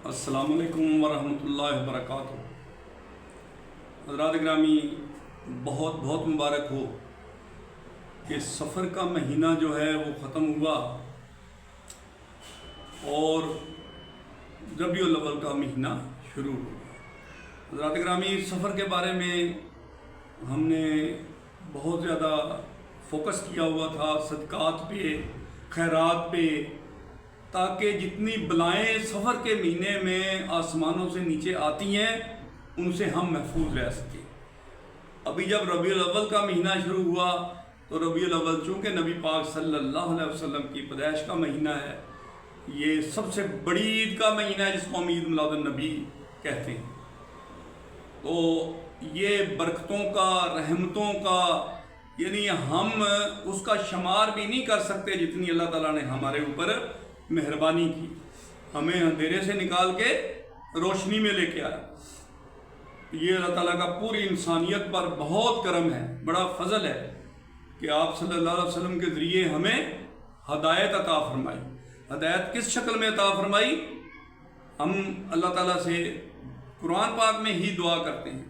अस्सलाम वालेकुम वरहमतुल्लाहि वबरकातुहू। हज़रात ग्रामी, बहुत बहुत मुबारक हो कि सफ़र का महीना जो है वो ख़त्म हुआ और रबीउल अव्वल का महीना शुरू हुआ। हज़रात ग्रामी, सफ़र के बारे में हमने बहुत ज़्यादा फोकस किया हुआ था सदक़ात पे, खैरात पे, ताकि जितनी बलाएँ सफ़र के महीने में आसमानों से नीचे आती हैं उनसे हम महफूज रह सकें। अभी जब रबीउल अव्वल का महीना शुरू हुआ तो रबीउल अव्वल चूँकि नबी पाक सल्लल्लाहु अलैहि वसल्लम की पैदाइश का महीना है, ये सबसे बड़ी ईद का महीना है जिसको हम ईद मिलादुन नबी कहते हैं। तो ये बरकतों का, रहमतों का, यानी हम उसका शुमार भी नहीं कर सकते जितनी अल्लाह ताला ने हमारे ऊपर मेहरबानी की, हमें अंधेरे से निकाल के रोशनी में लेके आया। ये अल्लाह ताला का पूरी इंसानियत पर बहुत करम है, बड़ा फजल है कि आप सल्लल्लाहु अलैहि वसल्लम के ज़रिए हमें हदायत अता फरमाई। हदायत किस शक्ल में अता फरमाई? हम अल्लाह ताला से कुरान पाक में ही दुआ करते हैं।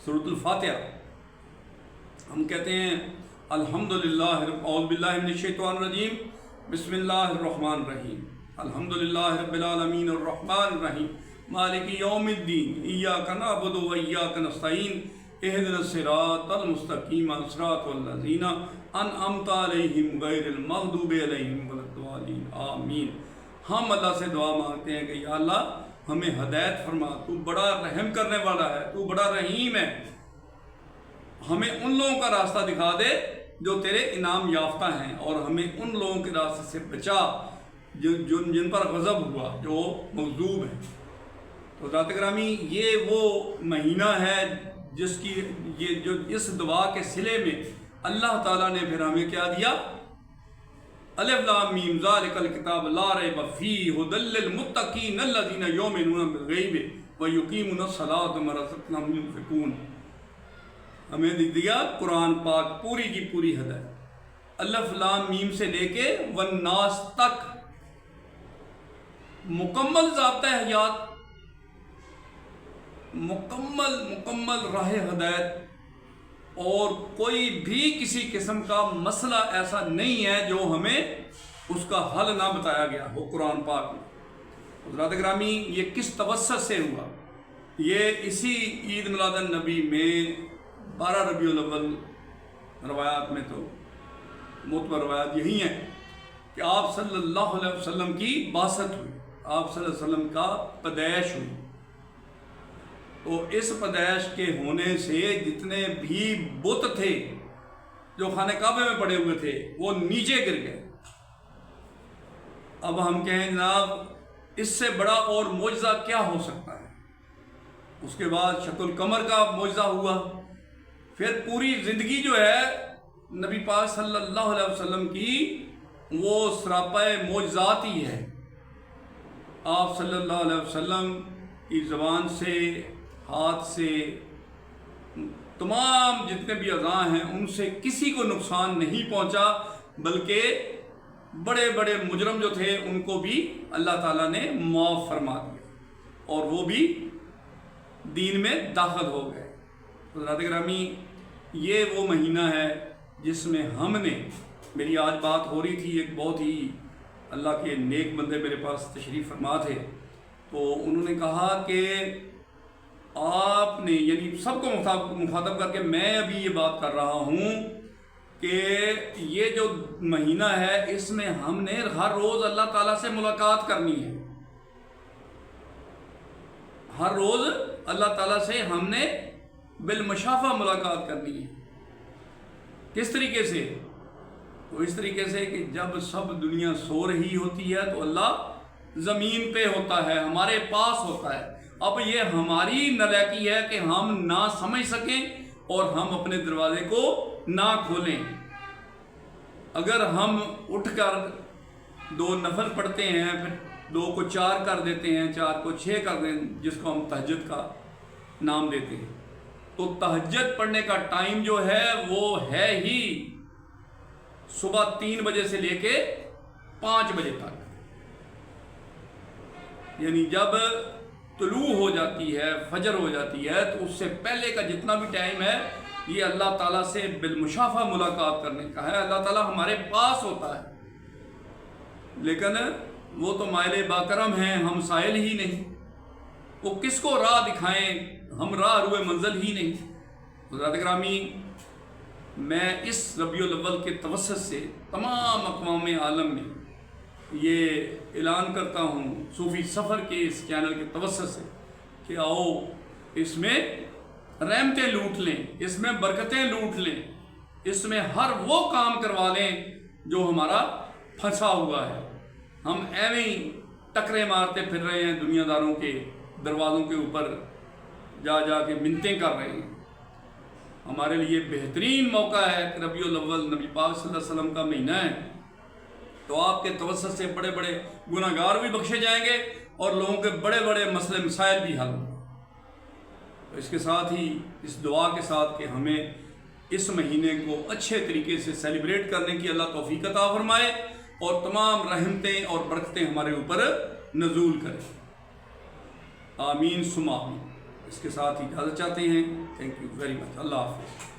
सूरतुल फातिहा हम कहते हैं अल्हम्दुलिल्लाह औज़ु बिल्लाहि मिनश शैतानिर रजीम बिस्मिल्लाहिर्रहमानिर्रहीम अल्हम्दुलिल्लाहि रब्बिल आलमीन अर्रहमानिर रहीम मालिकि यौमिद्दीन इय्याका नअबुदु व इय्याका नस्तईन इहदिनस सिरातल मुस्तकीम सिरातल लज़ीना अनअमता अलैहिम गैरिल मग़दूबि अलैहिम वलद्दालीन आमीन। हम अल्लाह से दुआ मांगते हैं कि या अल्लाह हमें हदायत फरमा, तू बड़ा रहम करने वाला है, तू बड़ा रहीम है। हमें उन लोगों का रास्ता दिखा दे जो तेरे इनाम याफ्ता हैं और हमें उन लोगों के रास्ते से बचा जिन पर गज़ब हुआ, जो मग़ज़ूब है। तो ज़ात ग्रामी, ये वो महीना है जिसकी ये जो इस दुआ के सिले में अल्लाह ताला ने फिर हमें क्या दिया? अलिफ लाम मीम ज़ालिकल किताब ला रैब फ़ीहि हुदल लिल मुत्तक़ीन अल्लज़ीना युमिनूना बिल ग़ैबि व युक़ीमूनस सलात व मिम्मा रज़क़नाहुम युनफ़िक़ून। हमें दिया कुरान पाक पूरी की पूरी हदायत, अलिफ लाम मीम से लेके वन्नास तक मुकम्मल ज़ाब्ता हयात, मुकम्मल राह हदायत, और कोई भी किसी किस्म का मसला ऐसा नहीं है जो हमें उसका हल ना बताया गया हो कुरान पाक में। हज़रात ग्रामी, ये किस तवस्सुत से हुआ? ये इसी ईद मिलादुन नबी में 12 रबीउल अव्वल, रवायात में तो मुतबर रवायात यही हैं कि आप सल्लल्लाहु अलैहि वसल्लम की बासत हुई, आप सल्लल्लाहु अलैहि वसल्लम का पैदाइश हुई। तो इस पैदाइश के होने से जितने भी बुत थे जो खाने काबे में पड़े हुए थे वो नीचे गिर गए। अब हम कहें जनाब इससे बड़ा और मौजज़ा क्या हो सकता है? उसके बाद शक्ल कमर का मौजज़ा हुआ। फिर पूरी ज़िंदगी जो है नबी पाक सल्लल्लाहु अलैहि वसल्लम की वो सरापाए मौजज़ात ही है। आप सल्लल्लाहु अलैहि वसल्लम की ज़बान से, हाथ से, तमाम जितने भी अज़ा हैं उनसे किसी को नुकसान नहीं पहुंचा, बल्कि बड़े बड़े मुजरम जो थे उनको भी अल्लाह ताला ने माफ़ फरमा दिया और वो भी दीन में दाखिल हो गए। तो हज़रात ग्रामी, ये वो महीना है जिसमें हमने, मेरी आज बात हो रही थी, एक बहुत ही अल्लाह के नेक बंदे मेरे पास तशरीफ़ फरमा थे, तो उन्होंने कहा कि आपने, यानी सबको मुखातब करके मैं अभी ये बात कर रहा हूँ कि ये जो महीना है इसमें हमने हर रोज़ अल्लाह ताला से मुलाकात करनी है। हर रोज़ अल्लाह ताला से हमने बिलमुशाफ़ा मुलाकात करनी है। किस तरीके से? तो इस तरीके से कि जब सब दुनिया सो रही होती है तो अल्लाह ज़मीन पे होता है, हमारे पास होता है। अब ये हमारी नालायकी है कि हम ना समझ सकें और हम अपने दरवाजे को ना खोलें। अगर हम उठकर 2 नफल पढ़ते हैं, फिर 2 को 4 कर देते हैं, 4 को 6 कर दें, जिसको हम तहज्जुद का नाम देते हैं, तो तहज्जुद पढ़ने का टाइम जो है वो है ही सुबह 3 बजे से लेके 5 बजे तक। یعنی جب طلوع ہو جاتی ہے، فجر ہو جاتی ہے، تو اس سے پہلے کا جتنا بھی ٹائم ہے یہ اللہ تعالیٰ سے بالمشافہ ملاقات کرنے کا ہے۔ اللہ تعالیٰ ہمارے پاس ہوتا ہے، لیکن وہ تو مائل باکرم ہیں، ہم سائل ہی نہیں۔ وہ کس کو راہ دکھائیں، ہم راہ روئے منزل ہی نہیں۔ حضرات گرامی، میں اس ربیع الاول کے توسط سے تمام اقوام عالم میں یہ اعلان کرتا ہوں، صوفی سفر کے اس چینل کے توسط سے، کہ آؤ اس میں رحمتیں لوٹ لیں، اس میں برکتیں لوٹ لیں، اس میں ہر وہ کام کروا لیں جو ہمارا پھنسا ہوا ہے۔ ہم ایویں ہی ٹکرے مارتے پھر رہے ہیں، دنیا داروں کے دروازوں کے اوپر جا جا کے منتیں کر رہے ہیں۔ ہمارے لیے بہترین موقع ہے کہ ربیع الاول نبی پاک صلی اللہ علیہ وسلم کا مہینہ ہے، تو آپ کے توسط سے بڑے بڑے گناہ گار بھی بخشے جائیں گے اور لوگوں کے بڑے بڑے مسئلے مسائل بھی حل ہوں گے۔ تو اس کے ساتھ ہی اس دعا کے ساتھ کہ ہمیں اس مہینے کو اچھے طریقے سے سیلیبریٹ کرنے کی اللہ توفیق عطا فرمائے اور تمام رحمتیں اور برکتیں ہمارے اوپر نزول کرے، آمین ثم آمین۔ اس کے ساتھ ہی اجازت چاہتے ہیں۔ تھینک یو ویری مچ، اللہ حافظ۔